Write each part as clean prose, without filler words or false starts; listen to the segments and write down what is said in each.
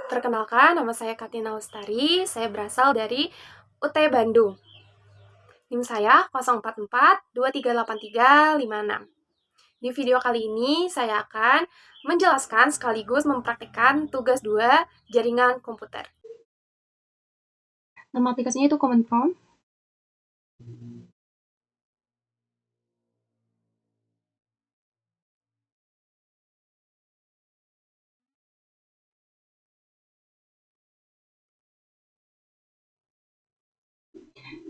perkenalkan nama saya Katina Lestari, saya berasal dari UT Bandung. NIM saya 044238356. Di video kali ini saya akan menjelaskan sekaligus mempraktikkan tugas 2 jaringan komputer. Nama aplikasinya itu Command Prompt.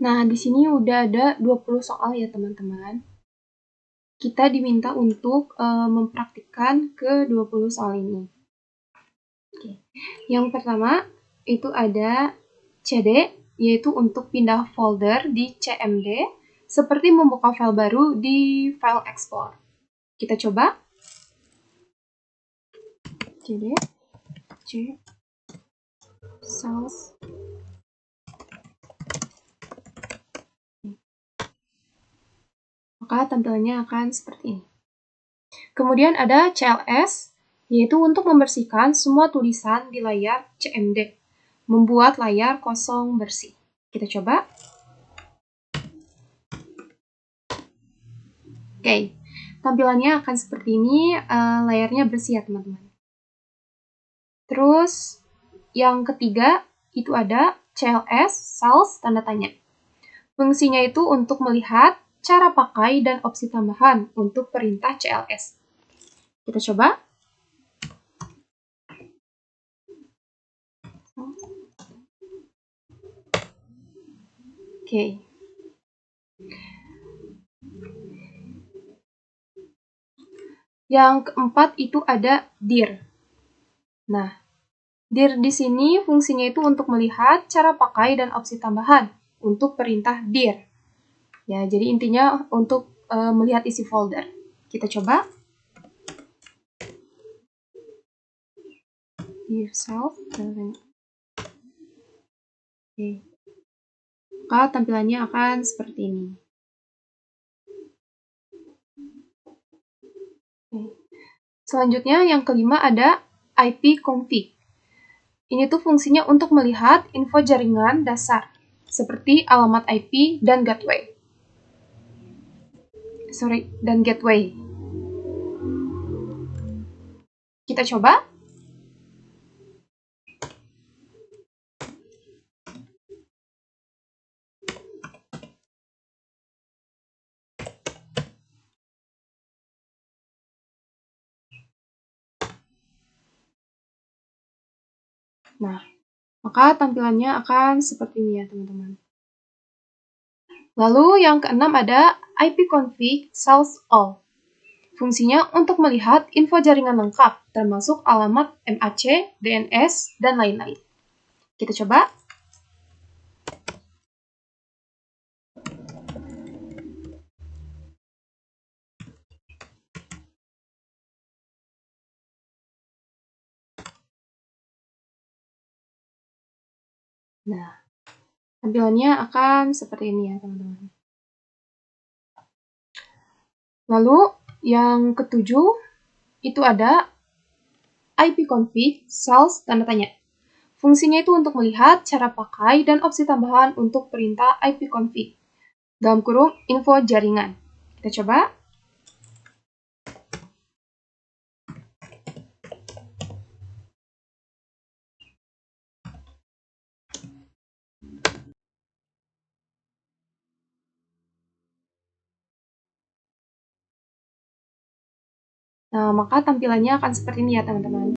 Nah, di sini udah ada 20 soal ya teman-teman. Kita diminta untuk mempraktikkan ke 20 soal ini. Oke. Yang pertama itu ada CD, yaitu untuk pindah folder di CMD, seperti membuka file baru di file export. Kita coba. CD, C, cells. Maka tampilannya akan seperti ini. Kemudian ada CLS, yaitu untuk membersihkan semua tulisan di layar CMD, membuat layar kosong bersih. Kita coba. Oke, tampilannya akan seperti ini, layarnya bersih ya teman-teman. Terus, yang ketiga, itu ada CLS, cells, tanda tanya. Fungsinya itu untuk melihat cara pakai dan opsi tambahan untuk perintah CLS. Kita coba. Oke. Yang keempat itu ada dir. Nah, dir di sini fungsinya itu untuk melihat cara pakai dan opsi tambahan untuk perintah dir. Ya, jadi intinya untuk melihat isi folder. Kita coba. Dir self. Oke. Maka tampilannya akan seperti ini. Selanjutnya yang kelima ada IP config. Ini tuh fungsinya untuk melihat info jaringan dasar, seperti alamat IP dan gateway. Kita coba. Nah, maka tampilannya akan seperti ini ya teman-teman. Lalu yang keenam ada ipconfig cells all. Fungsinya untuk melihat info jaringan lengkap, termasuk alamat MAC, DNS, dan lain-lain. Kita coba. Nah, tampilannya akan seperti ini ya teman-teman. Lalu yang ketujuh itu ada ipconfig cells tanda tanya. Fungsinya itu untuk melihat cara pakai dan opsi tambahan untuk perintah ipconfig. Dalam kurung info jaringan. Kita coba. Nah, maka tampilannya akan seperti ini ya teman-teman.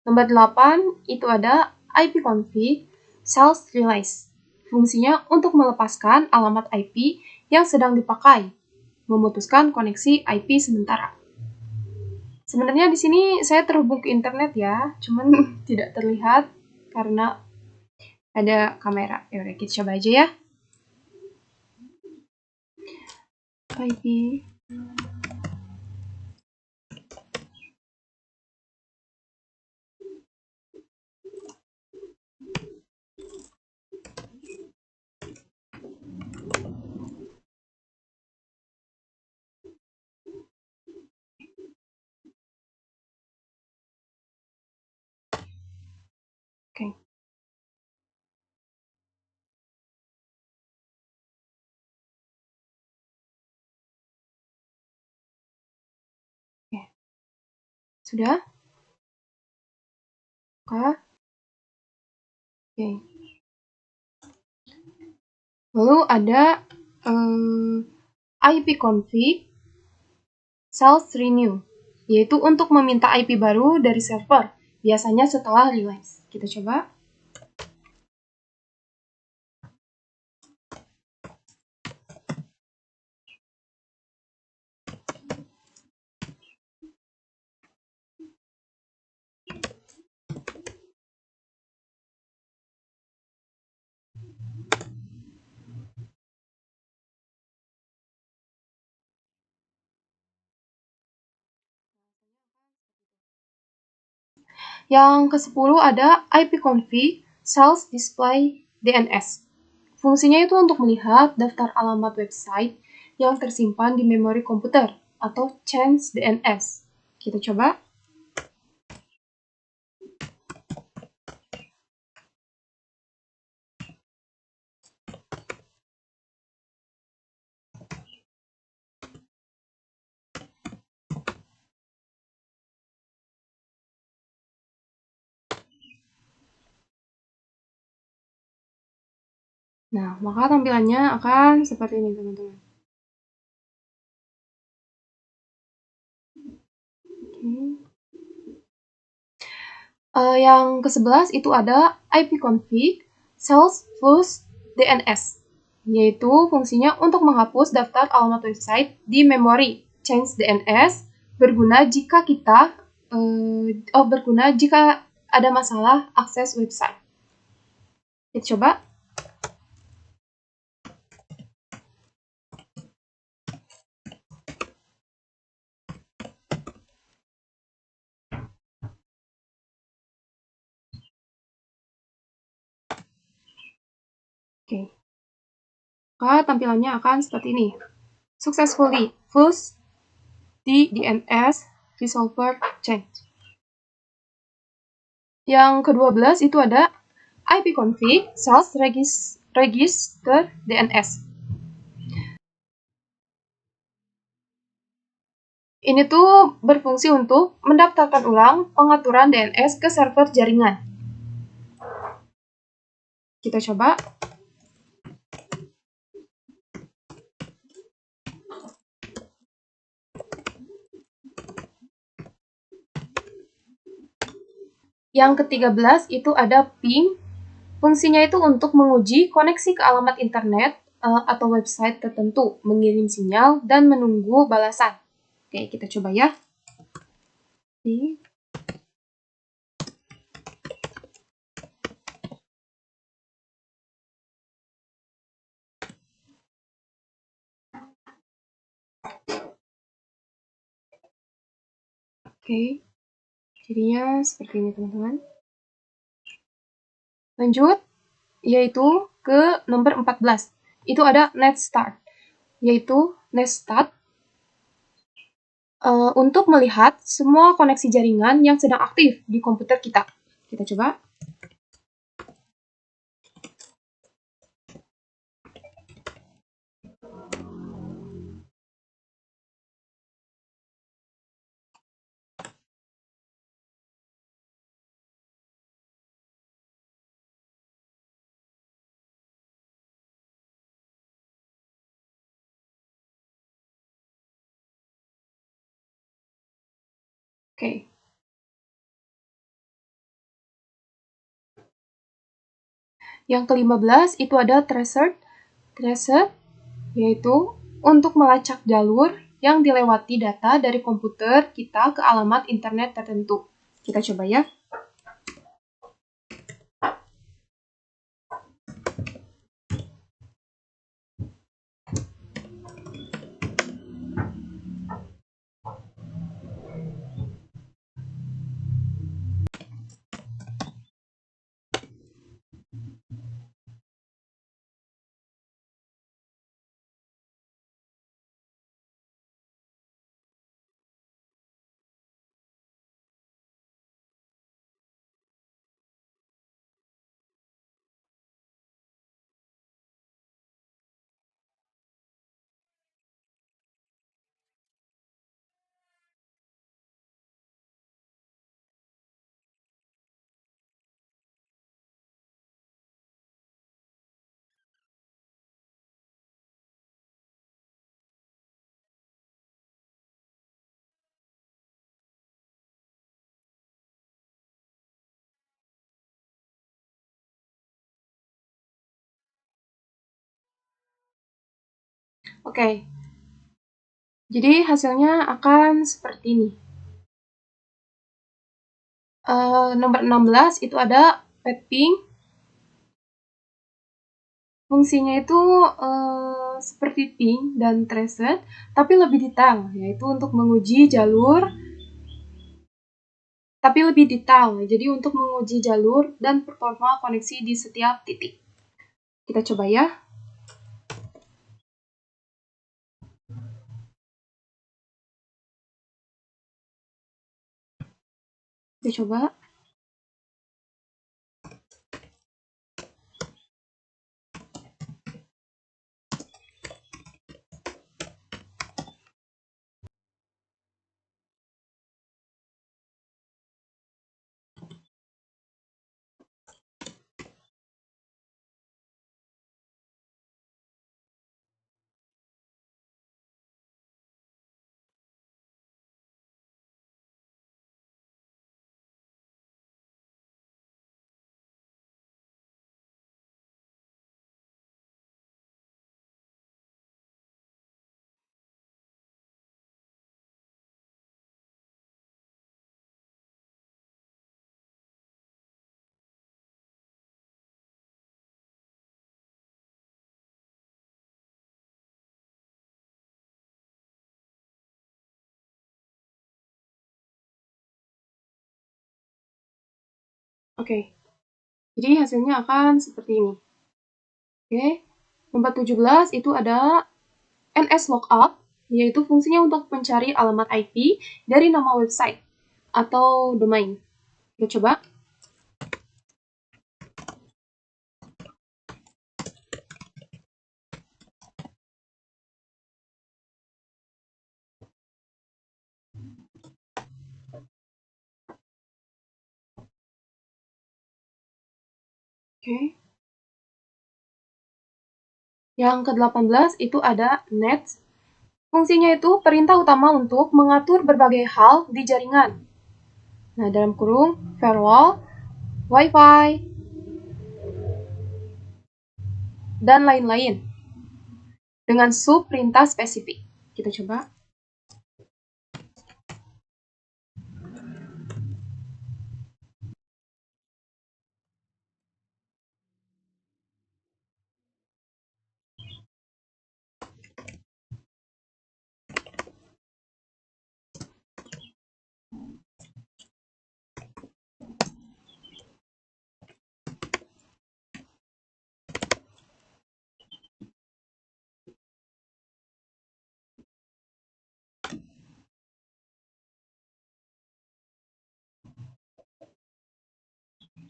Nomor 8 itu ada ipconfig cells release. Fungsinya untuk melepaskan alamat IP yang sedang dipakai, memutuskan koneksi IP sementara. Sebenarnya di sini saya terhubung ke internet ya, cuman tidak terlihat karena ada kamera. Ya udah kita coba aja ya. IP Sudah? Kah? Oke. Lalu ada ipconfig self renew, yaitu untuk meminta IP baru dari server, biasanya setelah release. Kita coba. Yang ke-10 ada ipconfig self display DNS. Fungsinya itu untuk melihat daftar alamat website yang tersimpan di memori komputer atau change DNS. Kita coba. Nah, maka tampilannya akan seperti ini, teman-teman. Yang ke-11 itu ada ipconfig self flush DNS, yaitu fungsinya untuk menghapus daftar alamat website di memori change DNS berguna jika ada masalah akses website. Kita coba. Oke. Maka tampilannya akan seperti ini. Successfully flush di DNS resolver change. Yang ke-12 itu ada ipconfig self register DNS. Ini tuh berfungsi untuk mendaftarkan ulang pengaturan DNS ke server jaringan. Kita coba. Yang ke-13 itu ada ping. Fungsinya itu untuk menguji koneksi ke alamat internet atau website tertentu, mengirim sinyal, dan menunggu balasan. Oke, kita coba ya. Oke, jadinya seperti ini, teman-teman. Lanjut, yaitu ke nomor 14. Itu ada NetStart, yaitu NetStart untuk melihat semua koneksi jaringan yang sedang aktif di komputer kita. Kita coba. Oke. Yang ke-15 itu ada tracer, yaitu untuk melacak jalur yang dilewati data dari komputer kita ke alamat internet tertentu. Kita coba ya. Oke. Jadi hasilnya akan seperti ini. Nomor 16 itu ada pet-ping. Fungsinya itu seperti ping dan traced, tapi lebih detail, yaitu untuk menguji jalur, jadi untuk menguji jalur dan performa koneksi di setiap titik. Kita coba ya. Kita coba. Oke. Jadi hasilnya akan seperti ini. Oke. Nomor 17 itu ada NS Lookup, yaitu fungsinya untuk mencari alamat IP dari nama website atau domain. Kita coba. Oke. Yang ke-18 itu ada net. Fungsinya itu perintah utama untuk mengatur berbagai hal di jaringan. Nah, dalam kurung firewall, wifi, dan lain-lain. Dengan sub perintah spesifik. Kita coba.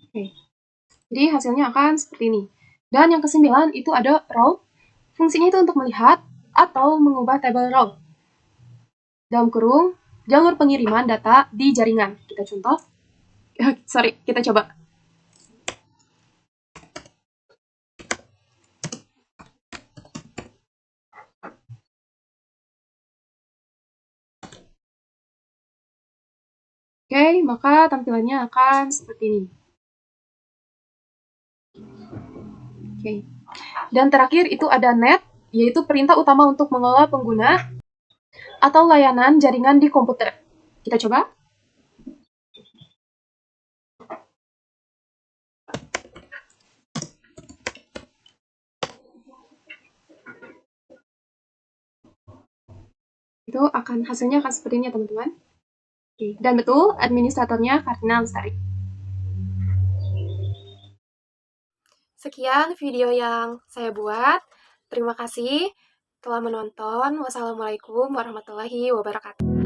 Oke. Jadi hasilnya akan seperti ini. Dan yang ke-9 itu ada route. Fungsinya itu untuk melihat atau mengubah tabel route. Dalam kurung, jalur pengiriman data di jaringan. Kita contoh. Kita coba. Oke, maka tampilannya akan seperti ini. Oke. Dan terakhir itu ada net, yaitu perintah utama untuk mengelola pengguna atau layanan jaringan di komputer. Kita coba. Itu hasilnya akan seperti ini ya teman-teman. Oke. Dan betul, administratornya Kartina Lestari. Sekian video yang saya buat. Terima kasih telah menonton. Wassalamualaikum warahmatullahi wabarakatuh.